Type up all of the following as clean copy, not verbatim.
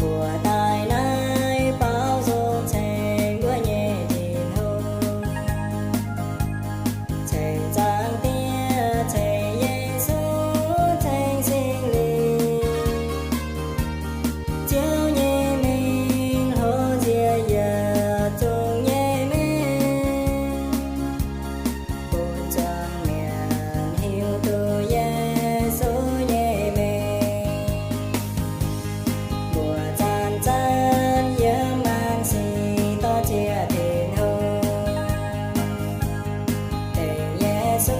Mùa tài nay bao dung thành của nhẹ tình hôn thành giang tia thành Giêsu thành sinh linh chiếu nhẹ mình hô chia giờ chung nhẹ mình buồn chẳng miền hiu tu Giêsu nhẹ mình mùa chan chan nhớ mang gì to chia tình hôn tình Giêsu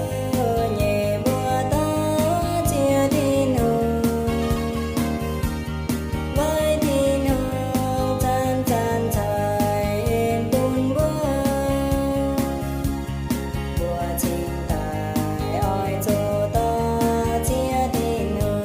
nhẹ mùa ta chia tình hôn với tình hôn chan chan thời yên buồn buồn mùa tình tài oi cho ta chia tình hôn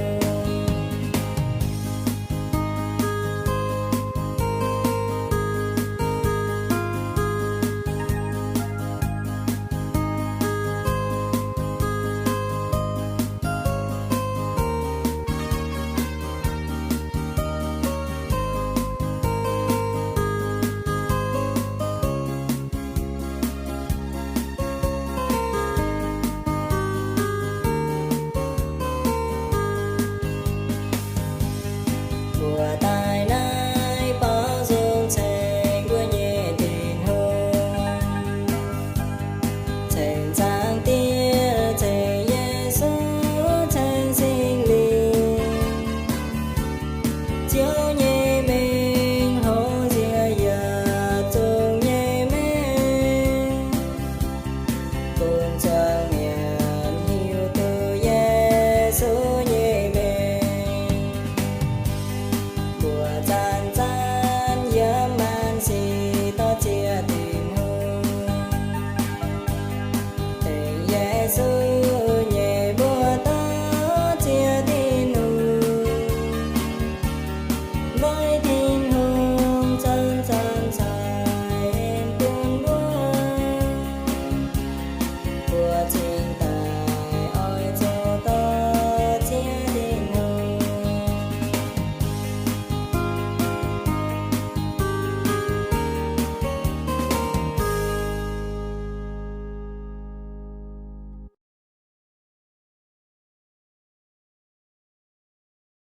mùa tài nay bao dung thành của nhẹ tình hôn thành giang tia thành Giêsu thành sinh linh chiếu